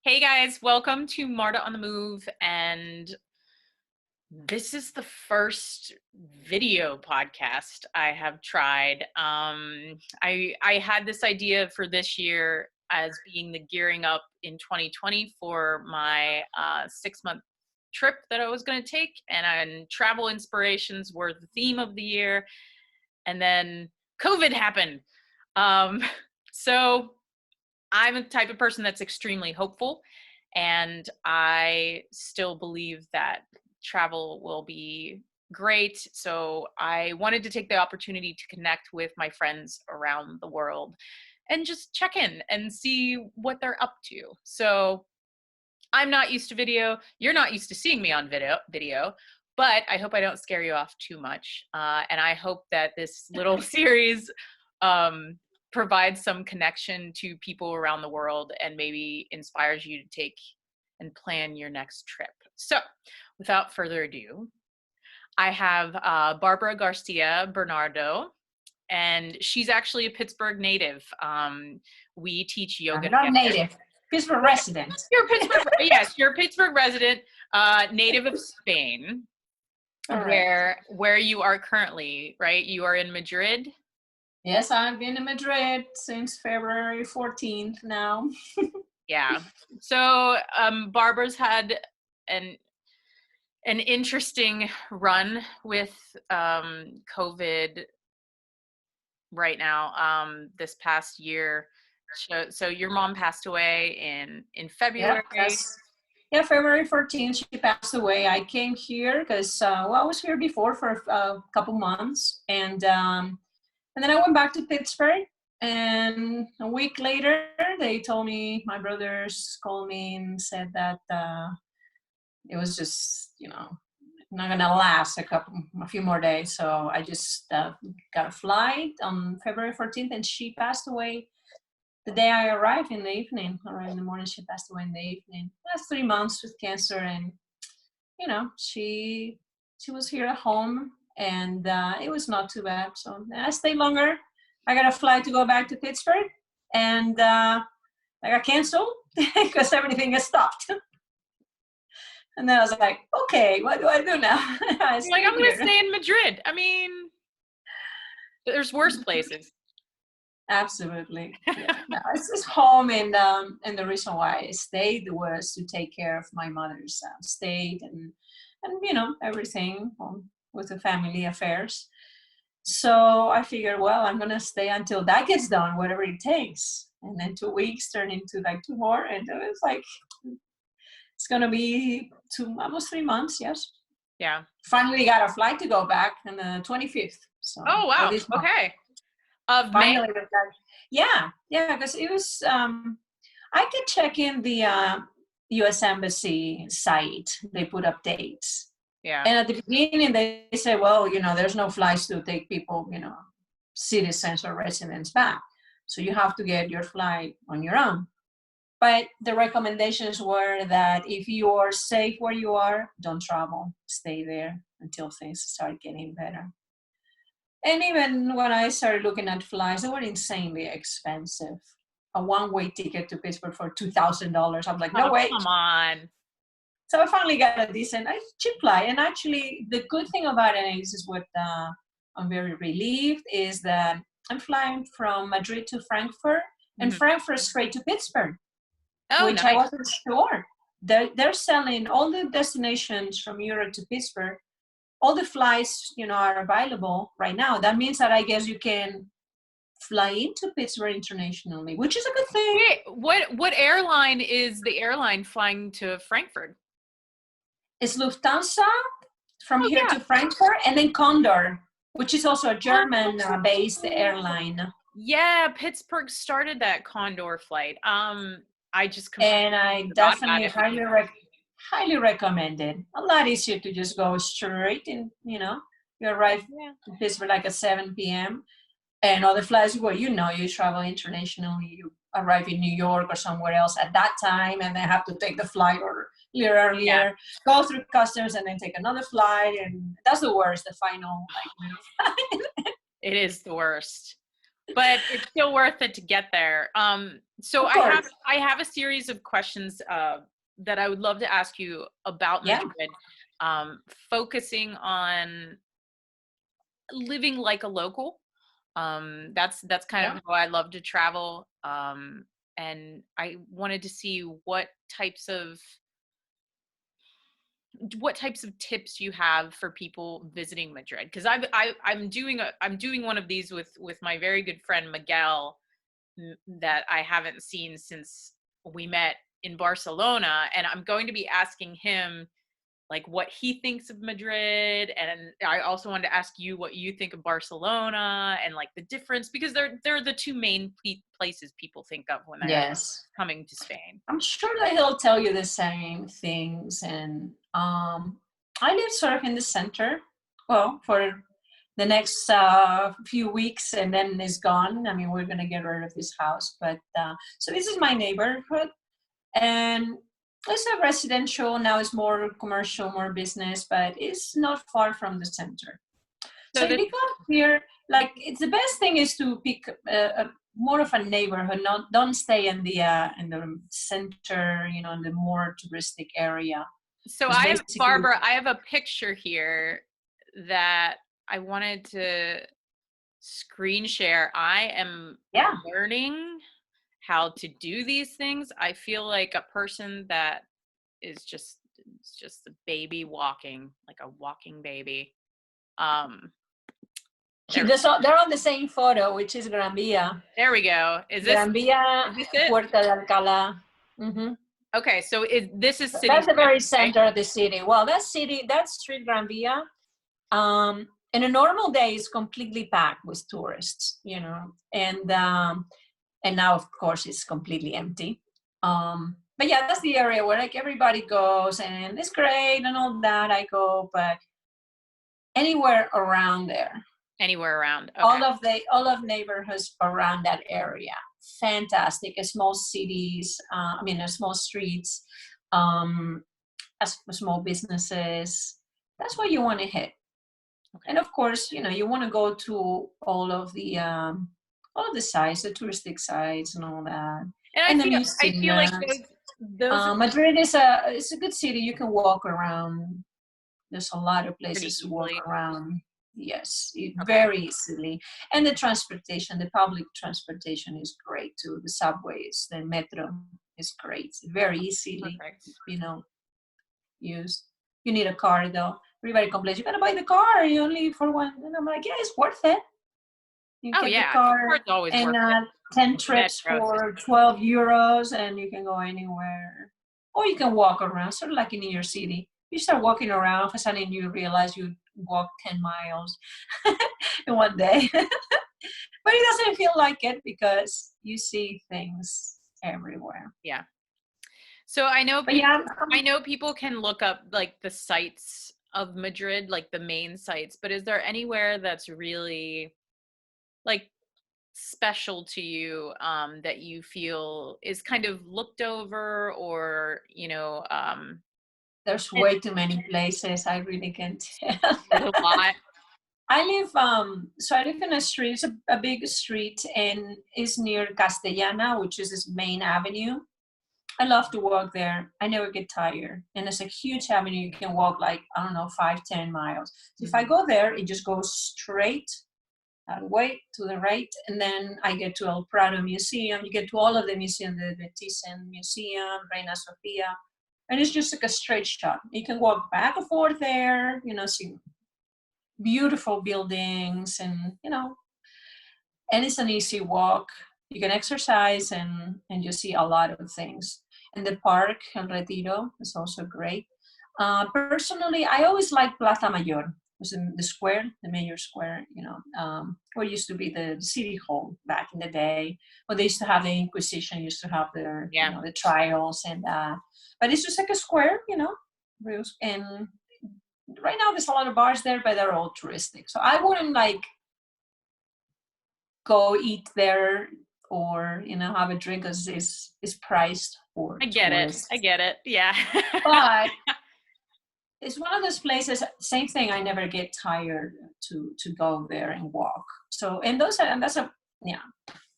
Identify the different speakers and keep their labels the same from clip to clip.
Speaker 1: Hey guys, welcome to Marta on the Move, and this is the first video podcast I have tried. I had this idea for this year as being the gearing up in 2020 for my 6-month trip that I was going to take, and travel inspirations were the theme of the year, and then COVID happened. Um, so I'm a type of person that's extremely hopeful, and I still believe that travel will be great. So I wanted to take the opportunity to connect with my friends around the world and just check in and see what they're up to. So I'm not used to video. You're not used to seeing me on video, but I hope I don't scare you off too much. And I hope that this little series um, provides some connection to people around the world and maybe inspires you to take and plan your next trip. So without further ado, I have Barbara Garcia Bernardo, and she's actually a Pittsburgh native. We teach yoga
Speaker 2: I'm not
Speaker 1: together.
Speaker 2: native, Pittsburgh resident.
Speaker 1: You're a Pittsburgh, yes, you're a Pittsburgh resident, native of Spain, where you are currently, right? You are in Madrid.
Speaker 2: Yes, I've been in Madrid since February 14th now.
Speaker 1: Yeah. So Barbara's had an interesting run with COVID right now. This past year. So your mom passed away in February.
Speaker 2: Yeah, February 14th, she passed away. I came here because, I was here before for a couple months. And then I went back to Pittsburgh. And a week later, they told me, my brothers called me and said that it was just, not going to last a few more days. So I just got a flight on February 14th, and she passed away the day I arrived in the evening. Around in the morning, she passed away in the evening. That's 3 months with cancer, and she was here at home, and it was not too bad. So I stayed longer. I got a flight to go back to Pittsburgh, and I got canceled because everything got stopped. And then I was like, okay, what do I do now?
Speaker 1: I'm going to stay in Madrid. I mean, there's worse places.
Speaker 2: Absolutely. Yeah. No, it's just home, and the reason why I stayed was to take care of my mother's state and everything with the family affairs. So I figured, well, I'm gonna stay until that gets done, whatever it takes. And then 2 weeks turned into like 2 more, and it was like it's gonna be almost 3 months. Yes.
Speaker 1: Yeah.
Speaker 2: Finally got a flight to go back on the 25th. So.
Speaker 1: Oh wow. Okay. Of
Speaker 2: finally,
Speaker 1: May?
Speaker 2: Yeah, because it was. I could check in the U.S. Embassy site. They put up dates.
Speaker 1: Yeah.
Speaker 2: And at the beginning, they say, well, there's no flights to take people, citizens or residents back. So you have to get your flight on your own. But the recommendations were that if you are safe where you are, don't travel. Stay there until things start getting better. And even when I started looking at flights, they were insanely expensive. A one-way ticket to Pittsburgh for $2,000. I'm like, no way.
Speaker 1: Come on.
Speaker 2: So I finally got a decent, cheap flight. And actually, the good thing about it, and this is what I'm very relieved, is that I'm flying from Madrid to Frankfurt, and Frankfurt straight to Pittsburgh, which nice. I wasn't sure. They're selling all the destinations from Europe to Pittsburgh. All the flights, are available right now. That means that I guess you can fly into Pittsburgh internationally, which is a good thing.
Speaker 1: Wait, what airline is the airline flying to Frankfurt?
Speaker 2: It's Lufthansa from here to Frankfurt, and then Condor, which is also a German-based airline.
Speaker 1: Yeah, Pittsburgh started that Condor flight. I
Speaker 2: definitely highly recommend it. A lot easier to just go straight, and you arrive in Pittsburgh like at 7 p.m. And other flights where you travel internationally, you arrive in New York or somewhere else at that time, and then have to take the flight or a little earlier, go through customs, and then take another flight, and that's the worst. The final,
Speaker 1: it is the worst. but it's still worth it to get there. So
Speaker 2: Of course.
Speaker 1: I have a series of questions that I would love to ask you about
Speaker 2: Yeah.
Speaker 1: Madrid, focusing on living like a local. That's kind
Speaker 2: Yeah.
Speaker 1: of how I love to travel. And I wanted to see what types of tips you have for people visiting Madrid, because I'm doing one of these with my very good friend Miguel, that I haven't seen since we met in Barcelona, and I'm going to be asking him like what he thinks of Madrid, and I also wanted to ask you what you think of Barcelona and like the difference, because they're the two main places people think of when they're
Speaker 2: Yes.
Speaker 1: coming to Spain.
Speaker 2: I'm sure that he'll tell you the same things. And I live sort of in the center. Well, for the next few weeks, and then it's gone. I mean, we're gonna get rid of this house, but so this is my neighborhood, and it's a residential now. It's more commercial, more business, but it's not far from the center. So
Speaker 1: So
Speaker 2: if
Speaker 1: this,
Speaker 2: you come here, like it's the best thing is to pick more of a neighborhood. Not don't stay in the center, in the more touristic area.
Speaker 1: so
Speaker 2: Because
Speaker 1: I have,
Speaker 2: basically,
Speaker 1: Barbara, I have a picture here that I wanted to screen share. I am
Speaker 2: yeah,
Speaker 1: learning how to do these things. I feel like a person that is just a baby walking, like a walking baby. Um, there,
Speaker 2: they're on the same photo, which is Gran Via,
Speaker 1: there we go. Is
Speaker 2: Gran Via,
Speaker 1: this it?
Speaker 2: Puerta de Alcalá. Mm-hmm.
Speaker 1: Okay, so this is city
Speaker 2: That's the
Speaker 1: center,
Speaker 2: very
Speaker 1: right?
Speaker 2: center of the city. Well, that street Gran Via, in a normal day is completely packed with tourists, and now of course it's completely empty. But yeah, that's the area where like everybody goes, and it's great and all that. I go, but anywhere around there,
Speaker 1: Anywhere around. Okay.
Speaker 2: all of neighborhoods around that area, fantastic. Small cities, small streets, um, small businesses. That's what you want to hit.
Speaker 1: Okay.
Speaker 2: And of course, you want to go to all of the sites, the touristic sites, and all that,
Speaker 1: And
Speaker 2: and the
Speaker 1: I feel like
Speaker 2: museums.
Speaker 1: those are
Speaker 2: Madrid is a good city. You can walk around. There's a lot of
Speaker 1: pretty
Speaker 2: places to walk
Speaker 1: easily.
Speaker 2: around. Yes,
Speaker 1: Okay.
Speaker 2: very easily. And the public transportation is great too. The subways, the metro is great. Very easily,
Speaker 1: Perfect.
Speaker 2: used. You need a car though. Everybody complains, you gotta buy the car, you only for one. And I'm like, yeah, it's worth it. You
Speaker 1: Oh
Speaker 2: get the
Speaker 1: yeah,
Speaker 2: car
Speaker 1: it's always
Speaker 2: and
Speaker 1: worth it.
Speaker 2: 10 trips
Speaker 1: Metro.
Speaker 2: for 12 euros, and you can go anywhere. Or you can walk around, sort of like in New York City. You start walking around, for sudden you realize you walked 10 miles in one day. But it doesn't feel like it because you see things everywhere.
Speaker 1: Yeah. So
Speaker 2: But yeah,
Speaker 1: I know people can look up like the sites of Madrid, like the main sites, but is there anywhere that's really like special to you, that you feel is kind of looked over, or
Speaker 2: there's way too many places. I really can't tell.
Speaker 1: there's a lot.
Speaker 2: I live in a street, it's a big street, and it's near Castellana, which is this main avenue. I love to walk there. I never get tired. And it's a huge avenue. You can walk like, I don't know, 5, 10 miles. So if I go there, it just goes straight and wait to the right. And then I get to El Prado Museum. You get to all of the museums, the Thyssen Museum, Reina Sofia. And it's just like a straight shot. You can walk back and forth there, see beautiful buildings, and it's an easy walk. You can exercise and you see a lot of things. And the park, El Retiro, is also great. Personally, I always like Plaza Mayor, which is the square, the mayor square, where used to be the city hall back in the day. Well, they used to have the Inquisition, used to have their,
Speaker 1: Yeah.
Speaker 2: the trials, and but it's just like a square, and right now there's a lot of bars there, but they're all touristic. So I wouldn't like go eat there or have a drink because it's priced for tourists.
Speaker 1: I get it. Yeah.
Speaker 2: But it's one of those places. Same thing. I never get tired to go there and walk. So and that's a yeah,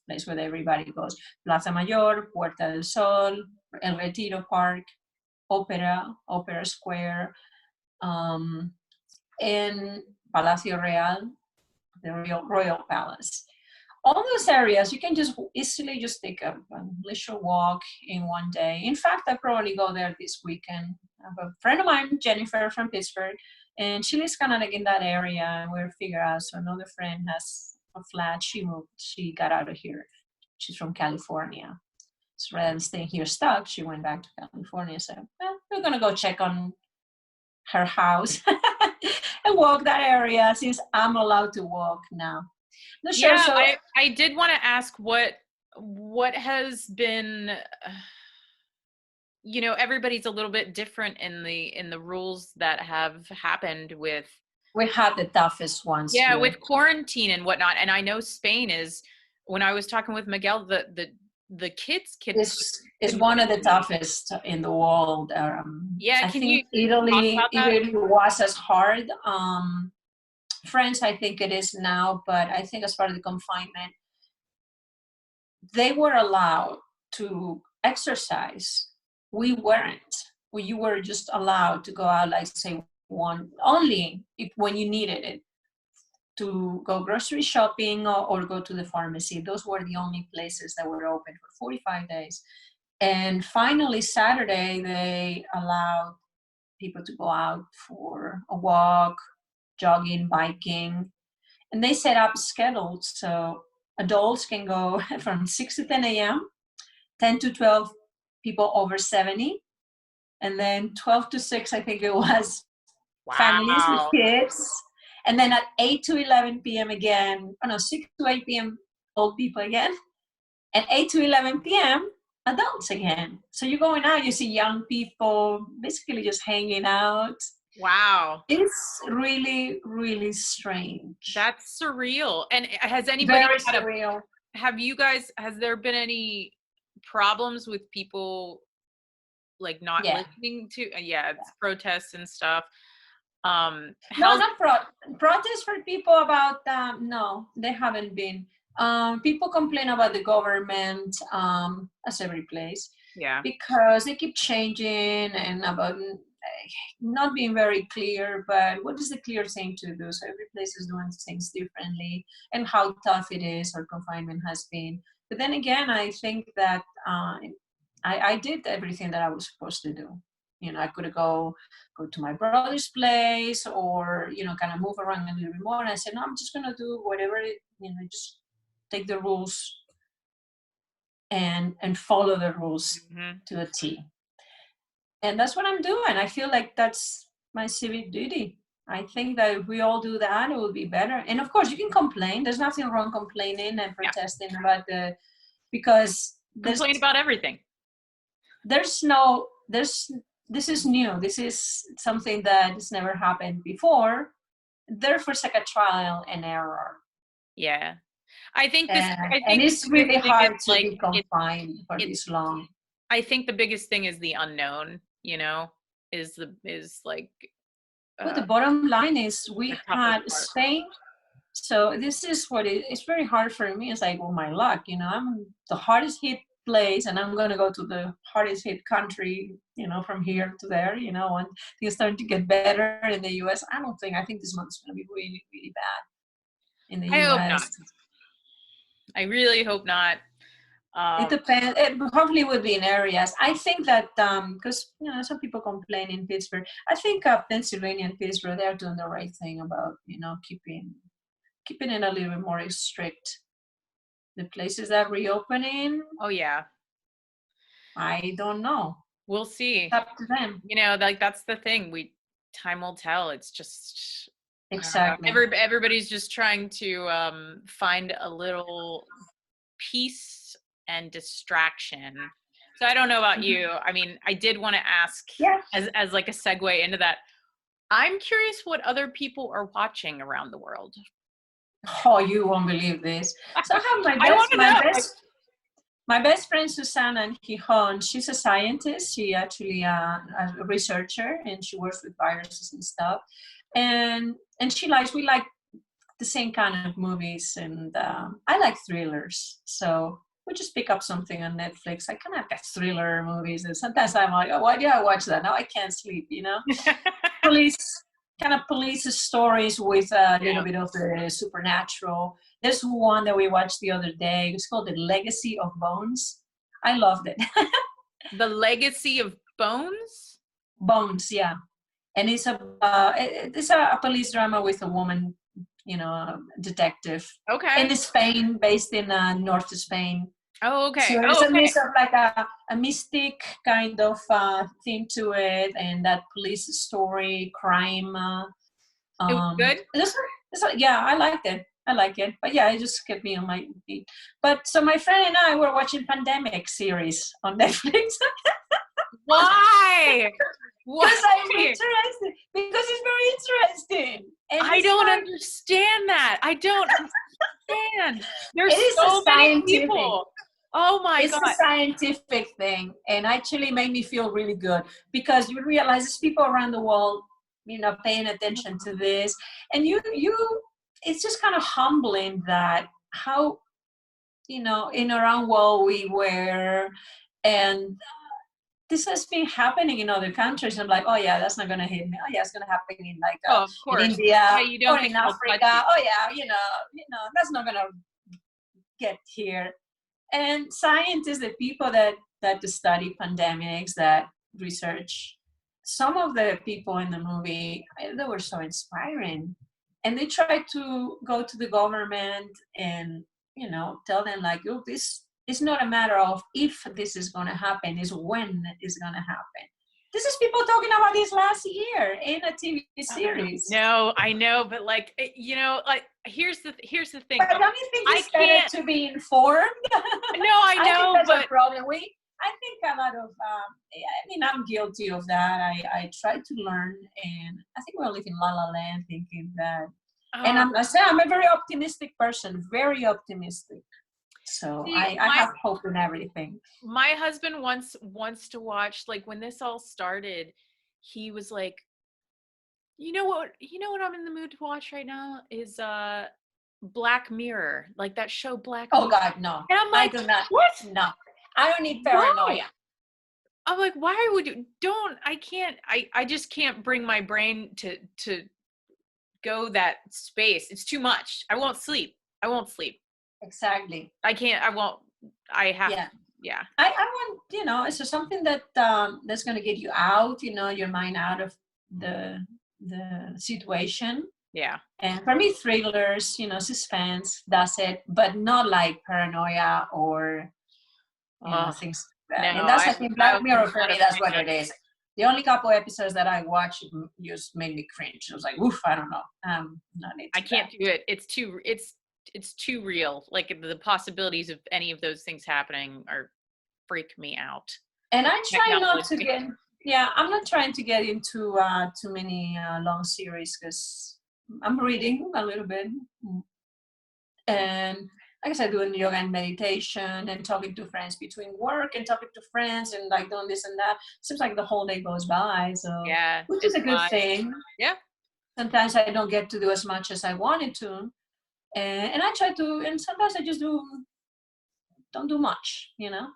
Speaker 2: place where everybody goes. Plaza Mayor, Puerta del Sol, El Retiro Park, Opera Square, and Palacio Real, the Royal Palace. All those areas you can just easily just take a leisure walk in one day. In fact, I probably go there this weekend. I have a friend of mine, Jennifer from Pittsburgh, and she lives kind of like in that area, and we're figure out. So another friend has a flat. She moved. She got out of here. She's from California. So rather than staying here stuck, she went back to California. So we're gonna go check on her house and walk that area since I'm allowed to walk now. No, sure.
Speaker 1: Yeah,
Speaker 2: So
Speaker 1: I did want to ask what has been, everybody's a little bit different in the rules that have happened with,
Speaker 2: we had the toughest ones
Speaker 1: yeah,
Speaker 2: here.
Speaker 1: with quarantine and whatnot. And I know Spain is, when I was talking with Miguel, the kids
Speaker 2: is one of the toughest in the world.
Speaker 1: Yeah,
Speaker 2: I
Speaker 1: can
Speaker 2: think
Speaker 1: you talk about that?
Speaker 2: Italy was as hard. France, I think it is now, but I think as part of the confinement, they were allowed to exercise. We weren't. You were just allowed to go out, like say one only when you needed it, to go grocery shopping or go to the pharmacy. Those were the only places that were open for 45 days. And finally, Saturday, they allowed people to go out for a walk, jogging, biking, and they set up schedules. So adults can go from 6 to 10 a.m., 10 to 12 people over 70, and then 12 to 6, I think it was, families with
Speaker 1: Wow.
Speaker 2: kids. And then at 8 to 11 p.m. again, 6 to 8 p.m. old people again, and 8 to 11 p.m. adults again. So you're going out, you see young people basically just hanging out.
Speaker 1: Wow.
Speaker 2: It's really, really strange.
Speaker 1: That's surreal. And has anybody
Speaker 2: Very surreal.
Speaker 1: Has there been any problems with people like not listening to, it's protests and stuff?
Speaker 2: Protests for people about no, they haven't been. People complain about the government, as every place, because they keep changing and about not being very clear. But what is the clear thing to do? So every place is doing things differently, and how tough it is or confinement has been. But then again, I think that I did everything that I was supposed to do. I could go to my brother's place or, kind of move around a little bit more. And I said, no, I'm just going to do whatever, just take the rules and follow the rules to a T. And that's what I'm doing. I feel like that's my civic duty. I think that if we all do that, it will be better. And of course, you can complain. There's nothing wrong complaining and protesting about because
Speaker 1: complain about everything.
Speaker 2: This is new. This is something that has never happened before. Therefore, it's like a trial and error.
Speaker 1: Yeah. I think
Speaker 2: it's really hard to be confined for this long.
Speaker 1: I think the biggest thing is the unknown, is like.
Speaker 2: Well, the bottom line is we had Spain. So this is it's very hard for me. It's like, well, my luck, I'm the hardest hit place and I'm going to go to the hardest hit country, from here to there, and things starting to get better in the US. I think this month's going to be really, really bad in the US.
Speaker 1: I hope not. I really hope not.
Speaker 2: It depends. It hopefully would be in areas. I think that because some people complain in Pittsburgh. I think Pennsylvania and Pittsburgh, they're doing the right thing about keeping it a little bit more strict. The places that reopening.
Speaker 1: Oh yeah.
Speaker 2: I don't know.
Speaker 1: We'll see.
Speaker 2: It's up to them.
Speaker 1: Like that's the thing. Time will tell. It's just
Speaker 2: exactly.
Speaker 1: Everybody's just trying to find a little peace and distraction. So I don't know about you. I mean, I did want to ask as like a segue into that. I'm curious what other people are watching around the world.
Speaker 2: Oh, you won't believe this. So I have my best friend Susana Gijon. She's a scientist. She actually a researcher, and she works with viruses and stuff. And we like the same kind of movies, and I like thrillers. So we just pick up something on Netflix. I kind of get thriller movies, and sometimes I'm like, oh, why do I watch that? Now I can't sleep, Police, kind of police stories with a little bit of the supernatural. There's one that we watched the other day. It's called The Legacy of Bones. I loved it.
Speaker 1: The Legacy of Bones?
Speaker 2: Bones, yeah. And it's a police drama with a woman, a detective.
Speaker 1: Okay.
Speaker 2: In Spain, based in North Spain.
Speaker 1: Oh, okay.
Speaker 2: So it's a mix of like a mystic kind of theme to it, and that police story, crime.
Speaker 1: It was good?
Speaker 2: Yeah, I liked it. I like it. But yeah, it just kept me on my feet. But so my friend and I were watching Pandemic series on Netflix.
Speaker 1: Why?
Speaker 2: Because I'm interested. Because it's very interesting. And
Speaker 1: I don't understand that. I don't understand. There's
Speaker 2: It is
Speaker 1: so many
Speaker 2: scientific.
Speaker 1: people. Oh my God.
Speaker 2: It's a scientific thing, and actually made me feel really good, because you realize there's people around the world, paying attention to this, and you it's just kind of humbling that how, in our own world we were, and this has been happening in other countries. I'm like, oh yeah, that's not gonna hit me. Oh yeah, it's gonna happen in
Speaker 1: of course.
Speaker 2: in India,
Speaker 1: you don't
Speaker 2: or in Africa. Oh yeah, that's not gonna get here. And scientists, the people that study pandemics, that research, some of the people in the movie, they were so inspiring, and they tried to go to the government and tell them like, oh, this is not a matter of if this is going to happen, it's when it's going to happen. This is people talking about this last year in a TV series.
Speaker 1: No, I know, but like, here's the thing.
Speaker 2: But don't you think it's better to be informed?
Speaker 1: No, I know,
Speaker 2: I think that's
Speaker 1: but
Speaker 2: a problem. I think a lot of, I'm guilty of that. I try to learn, and I think we all live in La La Land thinking that. And I'm a very optimistic person, very optimistic. So I have hope in everything.
Speaker 1: My husband wants to watch, like, when this all started, he was like, you know what I'm in the mood to watch right now is Black Mirror, like that show Black Mirror.
Speaker 2: Oh God, no.
Speaker 1: And I'm like,
Speaker 2: I do not.
Speaker 1: What?
Speaker 2: No. I don't need paranoia.
Speaker 1: Why? I'm like, why would you? I just can't bring my brain to go that space. It's too much. I won't sleep.
Speaker 2: Exactly.
Speaker 1: I can't. I won't. I have. Yeah.
Speaker 2: I want, it's something that that's going to get you out, your mind out of the situation.
Speaker 1: Yeah.
Speaker 2: And for me, thrillers, suspense, that's it, but not like paranoia or things like that.
Speaker 1: No,
Speaker 2: and that's, I think, Black Mirror for me, that's what it is. The only couple episodes that I watched just made me cringe. It was like, woof, I don't know. Not into
Speaker 1: I can't do it. It's too real. Like, the possibilities of any of those things happening freak me out.
Speaker 2: And I try not to get, I'm not trying to get into too many long series, because I'm reading a little bit. And like I said, doing yoga and meditation and talking to friends between work and talking to friends and like doing this and that. Seems like the whole day goes by. So
Speaker 1: yeah,
Speaker 2: which is a good thing.
Speaker 1: Yeah.
Speaker 2: Sometimes I don't get to do as much as I wanted to. And I try to, and sometimes I just don't do much,
Speaker 1: Yeah.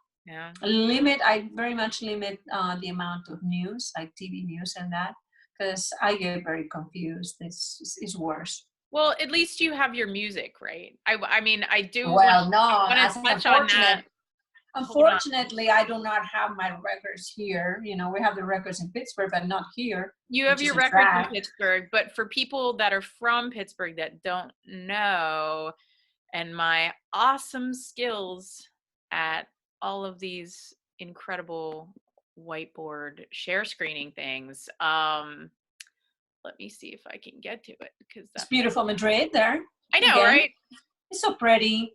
Speaker 2: I very much limit the amount of news, like TV news and that, because I get very confused. It's worse.
Speaker 1: Well, at least you have your music, right? I mean, I do.
Speaker 2: Well, no,
Speaker 1: I touch on that.
Speaker 2: Unfortunately, I do not have my records here. We have the records in Pittsburgh, but not here.
Speaker 1: You have your records in Pittsburgh, but for people that are from Pittsburgh that don't know, and my awesome skills at all of these incredible whiteboard share screening things, let me see if I can get to it, because
Speaker 2: it's beautiful Madrid there.
Speaker 1: I know, right?
Speaker 2: It's so pretty.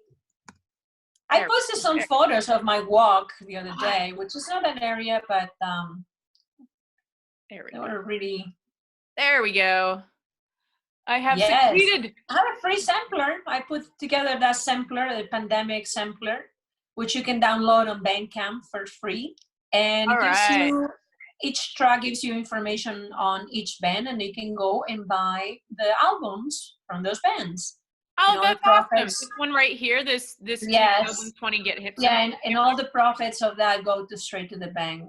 Speaker 2: I posted some photos of my walk the other day, which is not an area, but
Speaker 1: there we
Speaker 2: go. Were really.
Speaker 1: There we go. I have succeeded.
Speaker 2: I have a free sampler. I put together that sampler, the pandemic sampler, which you can download on Bandcamp for free, and each track gives you information on each band, and you can go and buy the albums from those bands.
Speaker 1: Oh,
Speaker 2: all the
Speaker 1: that's awesome.
Speaker 2: profits.
Speaker 1: This one right here, this
Speaker 2: Yes.
Speaker 1: 2020 Get Hip
Speaker 2: Yeah,
Speaker 1: Simple.
Speaker 2: and all the profits of that go to straight to the bank.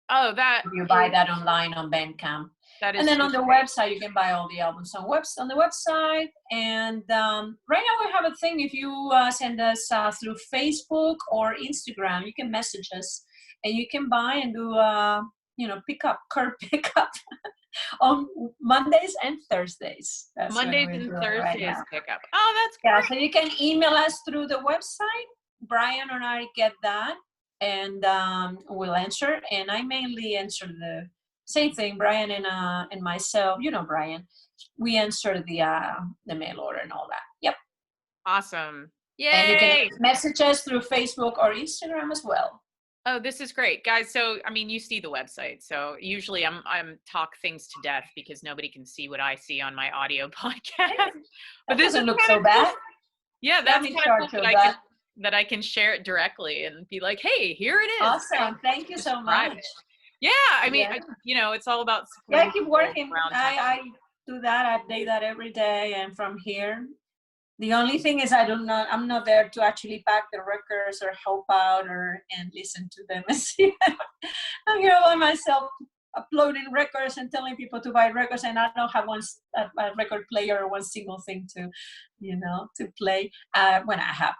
Speaker 1: Oh, that
Speaker 2: If you buy
Speaker 1: is
Speaker 2: that online on Bandcamp.
Speaker 1: that
Speaker 2: And
Speaker 1: is
Speaker 2: then
Speaker 1: so
Speaker 2: on the
Speaker 1: great.
Speaker 2: website, you can buy all the albums on the website. And right now we have a thing. If you send us through Facebook or Instagram, you can message us, and you can buy and do curb pickup on Mondays and Thursdays. That's when
Speaker 1: Mondays
Speaker 2: we're
Speaker 1: and
Speaker 2: doing right
Speaker 1: Thursdays
Speaker 2: now.
Speaker 1: pickup. Oh, that's
Speaker 2: Yeah,
Speaker 1: great.
Speaker 2: so you can email us through the website. Brian and I get that, and we'll answer. And I mainly answer the same thing. Brian and myself, Brian, we answer the mail order and all that. Yep.
Speaker 1: Awesome.
Speaker 2: And you can
Speaker 1: Yay.
Speaker 2: message us through Facebook or Instagram as well.
Speaker 1: Oh, this is great, guys. So, I mean, you see the website. So usually I'm talk things to death because nobody can see what I see on my audio podcast. But
Speaker 2: That
Speaker 1: this is
Speaker 2: doesn't look
Speaker 1: kind
Speaker 2: so
Speaker 1: of cool.
Speaker 2: bad.
Speaker 1: Yeah,
Speaker 2: Yeah, I'm
Speaker 1: that's
Speaker 2: in
Speaker 1: kind of cool
Speaker 2: charge
Speaker 1: that
Speaker 2: of that.
Speaker 1: I can share it directly and be like, "Hey, here it is."
Speaker 2: Awesome. Thank you so
Speaker 1: Describe
Speaker 2: much.
Speaker 1: it. Yeah, I mean,
Speaker 2: Yeah.
Speaker 1: it's all about
Speaker 2: Yeah, I
Speaker 1: supporting
Speaker 2: keep
Speaker 1: people
Speaker 2: working.
Speaker 1: around town.
Speaker 2: I do that. I update that every day. And from here, the only thing is I'm not there to actually pack the records or help out and listen to them. I'm here by myself uploading records and telling people to buy records, and I don't have a record player or one single thing to play when I have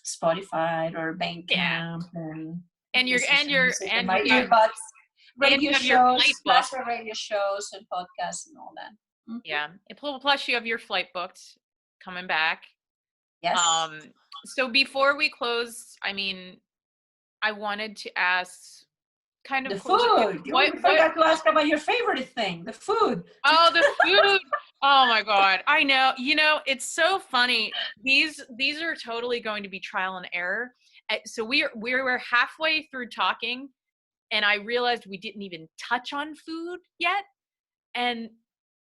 Speaker 2: Spotify or
Speaker 1: Yeah,
Speaker 2: Bandcamp and
Speaker 1: and you're
Speaker 2: listen
Speaker 1: and
Speaker 2: to
Speaker 1: you're
Speaker 2: music in
Speaker 1: and
Speaker 2: my
Speaker 1: you got
Speaker 2: earbuds,
Speaker 1: and you
Speaker 2: radio
Speaker 1: have your
Speaker 2: shows,
Speaker 1: flight booked.
Speaker 2: master radio shows and podcasts and all that. Mm-hmm.
Speaker 1: Yeah, and plus you have your flight booked coming back.
Speaker 2: Yes.
Speaker 1: So before we close, I mean, I wanted to ask kind
Speaker 2: The
Speaker 1: of
Speaker 2: food. You
Speaker 1: what
Speaker 2: forgot to ask about your favorite thing, the food.
Speaker 1: oh, the food. Oh my God. I know. It's so funny. These are totally going to be trial and error. So we were halfway through talking and I realized we didn't even touch on food yet. And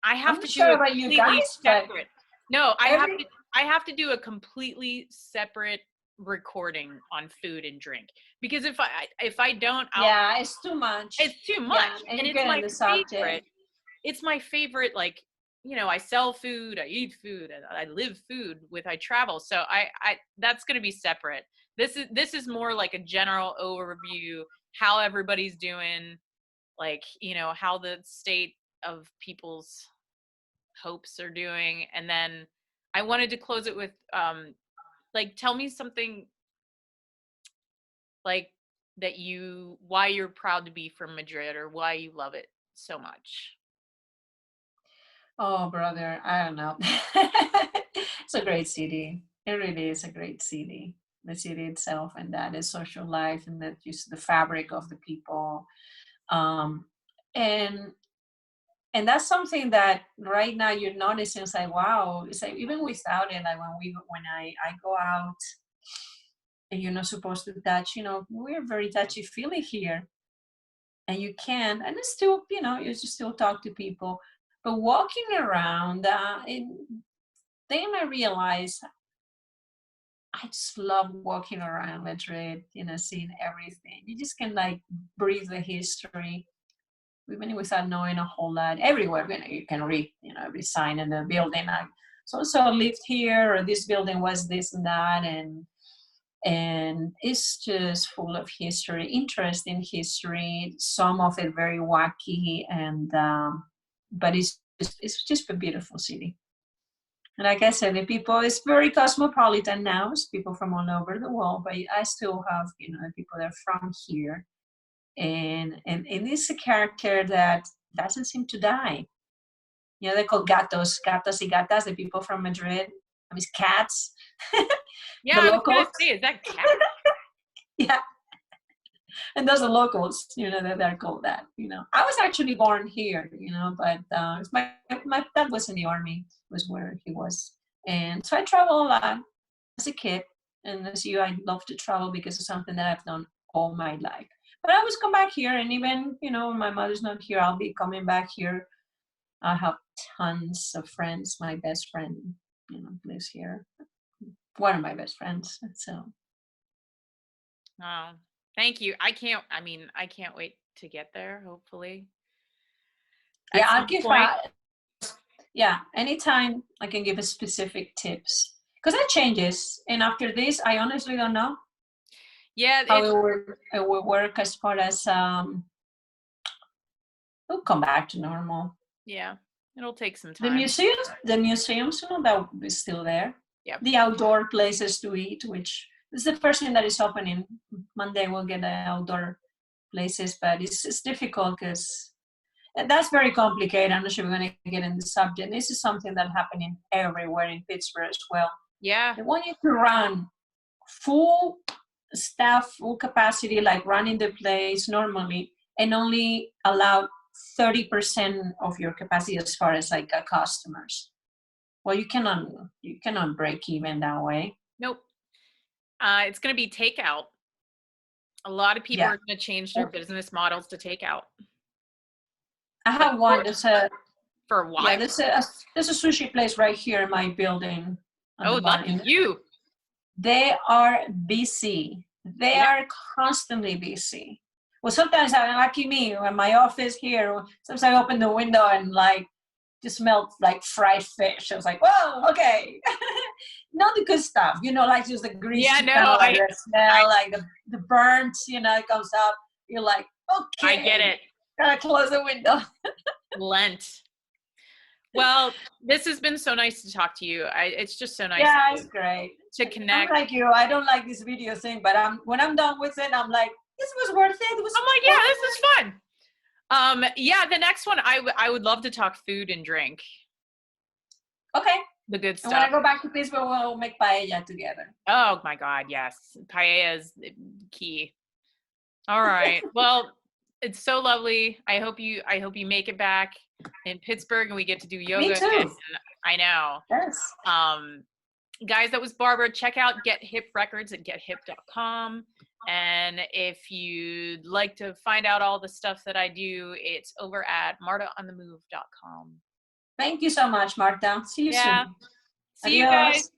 Speaker 1: I
Speaker 2: I'm
Speaker 1: have
Speaker 2: not
Speaker 1: to do
Speaker 2: sure
Speaker 1: a
Speaker 2: about you
Speaker 1: completely
Speaker 2: guys, but
Speaker 1: separate. No,
Speaker 2: every
Speaker 1: I have to do a completely separate recording on food and drink because if I don't,
Speaker 2: yeah, it's too much.
Speaker 1: it's too much,
Speaker 2: Yeah, and
Speaker 1: and
Speaker 2: you
Speaker 1: it's
Speaker 2: get on
Speaker 1: my
Speaker 2: the
Speaker 1: favorite.
Speaker 2: subject.
Speaker 1: It's my favorite. Like, I sell food, I eat food, and I live food with I travel. So I that's going to be separate. This is more like a general overview, how everybody's doing, like, how the state of people's hopes are doing, and then I wanted to close it with like, tell me something like why you're proud to be from Madrid or why you love it so much.
Speaker 2: Oh, brother, I don't know. It's a great city. It really is a great city. The city itself, and that is social life, and that just the fabric of the people. Um, and and that's something that right now you're noticing. It's like, wow. It's like even without it, like when I go out and you're not supposed to touch, we're very touchy feely here, and you can, and it's still, you just still talk to people. But walking around, then I realize I just love walking around Madrid, seeing everything. You just can like breathe the history, even without knowing a whole lot. Everywhere, you can read, every sign in the building. I so lived here, or this building was this and that, and it's just full of history, interesting history. Some of it very wacky, and but it's just a beautiful city. And like I said, the people, it's very cosmopolitan now. It's people from all over the world, but I still have, people that are from here. And it's a character that doesn't seem to die. They're called gatos y gatas, the people from Madrid. I mean, cats,
Speaker 1: Yeah,
Speaker 2: the
Speaker 1: I was gonna
Speaker 2: locals.
Speaker 1: say, is that cat?
Speaker 2: Yeah, and those are locals, that they're called that. I was actually born here, but my dad was in the army, was where he was. And so I travel a lot as a kid. And as you, I love to travel because it's something that I've done all my life. But I always come back here, and even, when my mother's not here, I'll be coming back here. I have tons of friends. My best friend, lives here. One of my best friends. So
Speaker 1: Oh, thank you. I can't wait to get there, hopefully.
Speaker 2: yeah,
Speaker 1: At
Speaker 2: I'll
Speaker 1: some
Speaker 2: give
Speaker 1: point.
Speaker 2: yeah, anytime I can give a specific tips because that changes. And after this, I honestly don't know
Speaker 1: Yeah,
Speaker 2: how it will work as far as it'll come back to normal.
Speaker 1: yeah, it'll take some
Speaker 2: The
Speaker 1: time.
Speaker 2: museums, that will be still there.
Speaker 1: Yeah.
Speaker 2: The outdoor places to eat, which is the first thing that is opening. Monday we'll get the outdoor places, but it's difficult because that's very complicated. I'm not sure we're going to get in the subject. This is something that's happening everywhere in Pittsburgh as well.
Speaker 1: Yeah.
Speaker 2: They want you to run full staff, full capacity, like running the place normally, and only allow 30% of your capacity as far as like customers. Well, you cannot break even that way.
Speaker 1: Nope. It's going to be takeout. A lot of people
Speaker 2: Yeah.
Speaker 1: are going to change their business models to takeout.
Speaker 2: I have one.
Speaker 1: For a while.
Speaker 2: There's a sushi place right here in my building.
Speaker 1: Oh, lucky you.
Speaker 2: They are busy. They are constantly busy. Well, sometimes I'm lucky me when my office here. Sometimes I open the window and like just smelled like fried fish. I was like, whoa, okay. Not the good stuff, like just the greasy kind of like the smell, like the burnt, it comes up. You're like, okay.
Speaker 1: I get it.
Speaker 2: Gotta close the window.
Speaker 1: Lent. Well, this has been so nice to talk to you. It's just so nice.
Speaker 2: Yeah, it's great
Speaker 1: to connect.
Speaker 2: I'm like you. I don't like this video thing, but when I'm done with it, I'm like, this was worth it.
Speaker 1: I'm like, yeah, this is fun. Yeah, the next one, I would love to talk food and drink.
Speaker 2: Okay.
Speaker 1: The good stuff.
Speaker 2: And when I go back to Pittsburgh, we'll make paella together.
Speaker 1: Oh my God, yes. Paella is key. All right. Well, it's so lovely. I hope you make it back in Pittsburgh and we get to do yoga.
Speaker 2: Me too.
Speaker 1: I know.
Speaker 2: Yes.
Speaker 1: Guys, that was Barbara. Check out Get Hip Records at gethip.com. And if you'd like to find out all the stuff that I do, it's over at martaonthemove.com.
Speaker 2: Thank you so much, Marta. See you soon.
Speaker 1: See you guys.